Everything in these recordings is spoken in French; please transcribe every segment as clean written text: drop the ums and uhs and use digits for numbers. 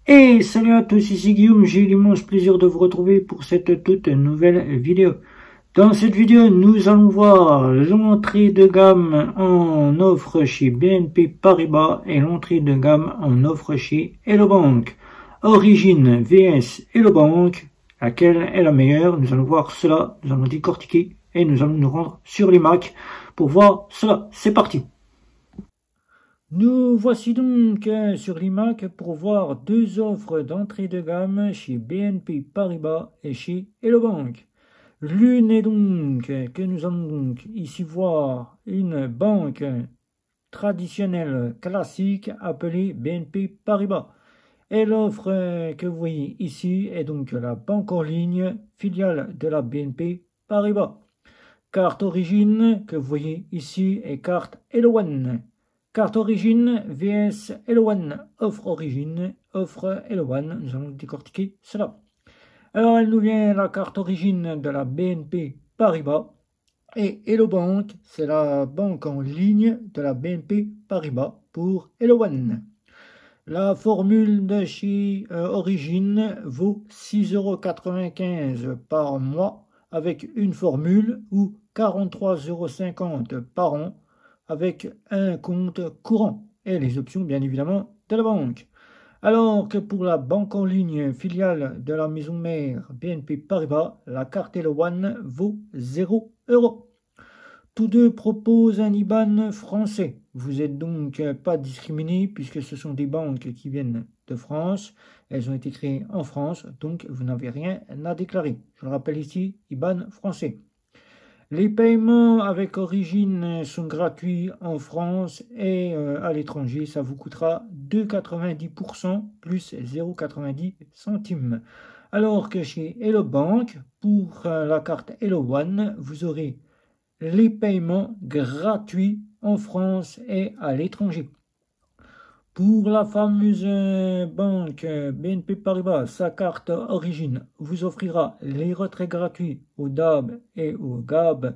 Et salut à tous, ici Guillaume, j'ai l'immense plaisir de vous retrouver pour cette toute nouvelle vidéo. Dans cette vidéo, nous allons voir l'entrée de gamme en offre chez BNP Paribas et l'entrée de gamme en offre chez Hello Bank. Origine vs Hello Bank, laquelle est la meilleure? Nous allons voir cela, nous allons décortiquer et nous allons nous rendre sur les Mac pour voir cela. C'est parti! Nous voici donc sur l'IMAC pour voir deux offres d'entrée de gamme chez BNP Paribas et chez Hello Bank. L'une est donc que nous allons donc ici voir une banque traditionnelle classique appelée BNP Paribas. Et l'offre que vous voyez ici est donc la banque en ligne filiale de la BNP Paribas. Carte origine que vous voyez ici est carte Hello One. Carte origine vs Hello One, offre origine, offre Hello One, nous allons décortiquer cela. Alors elle nous vient la carte origine de la BNP Paribas et Hello Bank, c'est la banque en ligne de la BNP Paribas pour Hello One. La formule de chez Origine vaut 6,95 € par mois avec une formule ou 43,50 € par an avec un compte courant et les options bien évidemment de la banque. Alors que pour la banque en ligne filiale de la maison mère BNP Paribas, la carte Hello One vaut 0 €. Tous deux proposent un IBAN français. Vous n'êtes donc pas discriminé puisque ce sont des banques qui viennent de France. Elles ont été créées en France, donc vous n'avez rien à déclarer. Je le rappelle ici, IBAN français. Les paiements avec Origine sont gratuits en France et à l'étranger, ça vous coûtera 2,90% plus 0,90 centimes. Alors que chez Hello Bank, pour la carte Hello One, vous aurez les paiements gratuits en France et à l'étranger. Pour la fameuse banque BNP Paribas, sa carte origine vous offrira les retraits gratuits au DAB et au GAB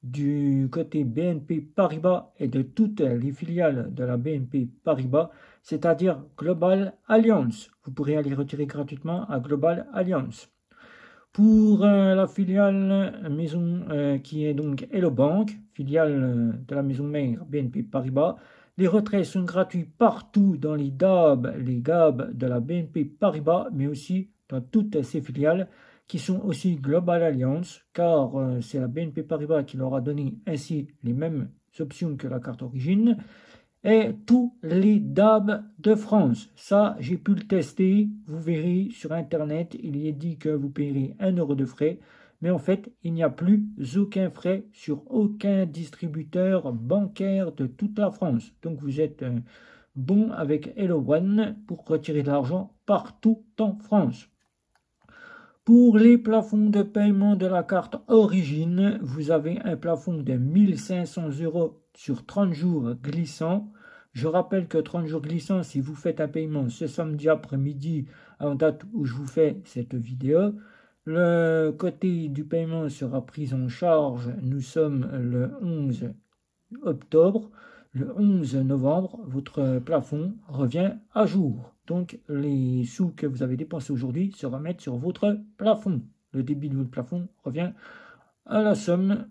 du côté BNP Paribas et de toutes les filiales de la BNP Paribas, c'est-à-dire Global Alliance. Vous pourrez aller retirer gratuitement à Global Alliance. Pour la filiale maison qui est donc Hello Bank, filiale de la maison mère BNP Paribas, les retraits sont gratuits partout dans les DAB, les GAB de la BNP Paribas, mais aussi dans toutes ces filiales qui sont aussi Global Alliance, car c'est la BNP Paribas qui leur a donné ainsi les mêmes options que la carte origine, et tous les DAB de France. Ça, j'ai pu le tester, vous verrez sur Internet, il y est dit que vous payerez 1 € de frais, mais en fait, il n'y a plus aucun frais sur aucun distributeur bancaire de toute la France. Donc vous êtes bon avec Hello One pour retirer de l'argent partout en France. Pour les plafonds de paiement de la carte origine, vous avez un plafond de 1 500 € sur 30 jours glissants. Je rappelle que 30 jours glissants, si vous faites un paiement ce samedi après-midi, en date où je vous fais cette vidéo, le côté du paiement sera pris en charge. Nous sommes le 11 octobre. Le 11 novembre, votre plafond revient à jour. Donc, les sous que vous avez dépensés aujourd'hui se remettent sur votre plafond. Le débit de votre plafond revient à la somme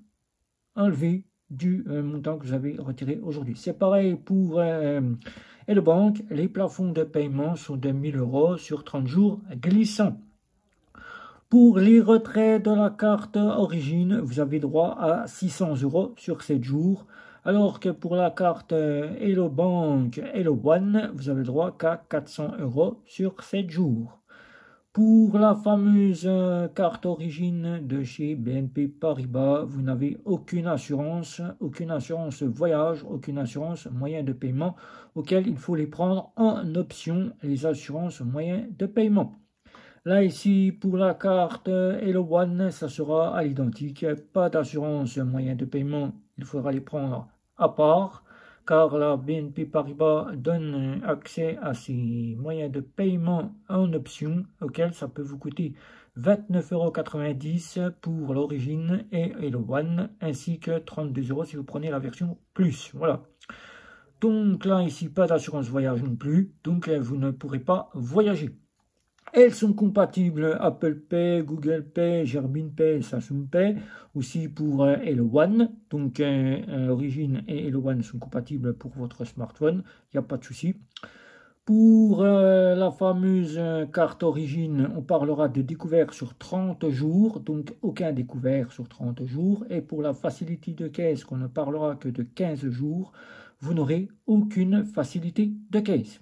enlevée du montant que vous avez retiré aujourd'hui. C'est pareil pour Hello Bank. Les plafonds de paiement sont de 1 000 € sur 30 jours glissants. Pour les retraits de la carte origine, vous avez droit à 600 € sur 7 jours. Alors que pour la carte Hello Bank, Hello One, vous avez droit qu'à 400 € sur 7 jours. Pour la fameuse carte origine de chez BNP Paribas, vous n'avez aucune assurance voyage, aucune assurance moyen de paiement, auquel il faut les prendre en option, les assurances moyens de paiement. Là, ici, pour la carte Hello One, ça sera à l'identique. Pas d'assurance moyen de paiement, il faudra les prendre à part, car la BNP Paribas donne accès à ces moyens de paiement en option, auquel ça peut vous coûter 29,90 € pour l'origine et Hello One, ainsi que 32 € si vous prenez la version plus. Voilà. Donc là, ici, pas d'assurance voyage non plus. Donc vous ne pourrez pas voyager. Elles sont compatibles Apple Pay, Google Pay, Gearbin Pay, Samsung Pay, aussi pour Hello One. Donc Origin et Hello One sont compatibles pour votre smartphone, il n'y a pas de souci. Pour la fameuse carte Origin, on parlera de découvert sur 30 jours, donc aucun découvert sur 30 jours. Et pour la facilité de caisse, qu'on ne parlera que de 15 jours, vous n'aurez aucune facilité de caisse.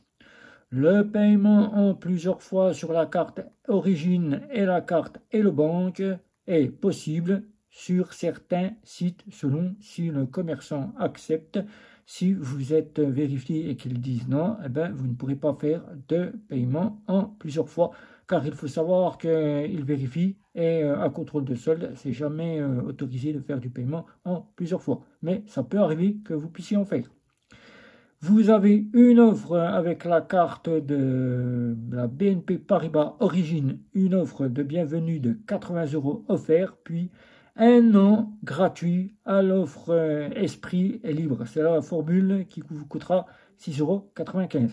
Le paiement en plusieurs fois sur la carte Origin et la carte Hello Bank est possible sur certains sites selon si le commerçant accepte. Si vous êtes vérifié et qu'ils disent non, eh ben, vous ne pourrez pas faire de paiement en plusieurs fois, car il faut savoir qu'ils vérifient et à contrôle de solde, c'est jamais autorisé de faire du paiement en plusieurs fois. Mais ça peut arriver que vous puissiez en faire. Vous avez une offre avec la carte de la BNP Paribas Origin, une offre de bienvenue de 80 € offert, puis un an gratuit à l'offre Esprit et Libre. C'est la formule qui vous coûtera 6,95 €.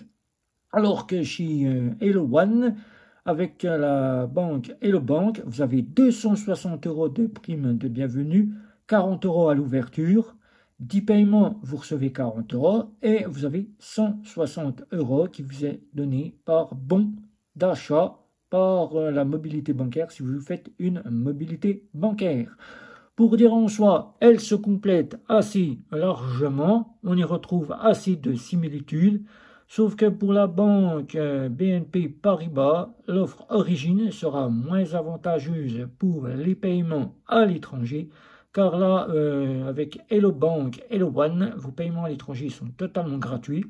Alors que chez Hello One, avec la banque Hello Bank, vous avez 260 € de prime de bienvenue, 40 € à l'ouverture. 10 paiements, vous recevez 40 € et vous avez 160 € qui vous est donné par bon d'achat par la mobilité bancaire si vous faites une mobilité bancaire. Pour dire en soi, elle se complète assez largement, on y retrouve assez de similitudes, sauf que pour la banque BNP Paribas, l'offre Origin sera moins avantageuse pour les paiements à l'étranger, car là, avec Hello Bank, Hello One, vos paiements à l'étranger sont totalement gratuits.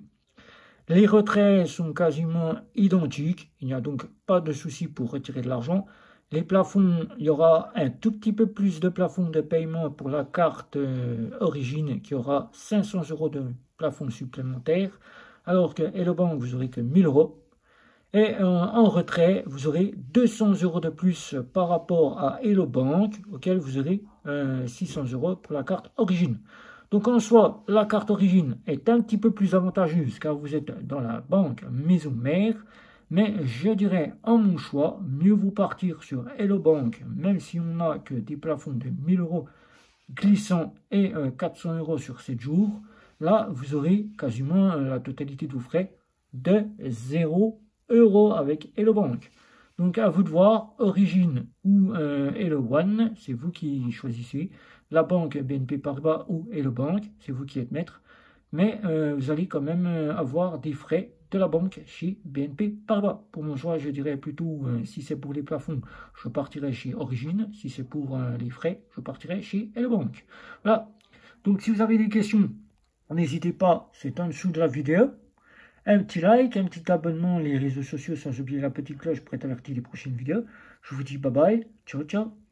Les retraits sont quasiment identiques, il n'y a donc pas de souci pour retirer de l'argent. Les plafonds, il y aura un tout petit peu plus de plafond de paiement pour la carte Origin, qui aura 500 € de plafond supplémentaire, alors que Hello Bank, vous n'aurez que 1000 €. Et en retrait, vous aurez 200 € de plus par rapport à Hello Bank, auquel vous aurez 600 € pour la carte Origin. Donc en soi, la carte Origin est un petit peu plus avantageuse car vous êtes dans la banque maison mère, mais je dirais en mon choix, mieux vous partir sur Hello Bank, même si on n'a que des plafonds de 1000 € glissants et 400 € sur 7 jours. Là, vous aurez quasiment la totalité de vos frais de 0 € avec Hello Bank. Donc à vous de voir, Origin ou Hello One, c'est vous qui choisissez. La banque BNP Paribas ou Hello Bank, c'est vous qui êtes maître. Mais vous allez quand même avoir des frais de la banque chez BNP Paribas. Pour mon choix, je dirais plutôt, si c'est pour les plafonds, je partirai chez Origin. Si c'est pour les frais, je partirai chez Hello Bank. Voilà. Donc si vous avez des questions, n'hésitez pas, c'est en dessous de la vidéo. Un petit like, un petit abonnement, les réseaux sociaux, sans oublier la petite cloche pour être averti des prochaines vidéos. Je vous dis bye bye, ciao ciao.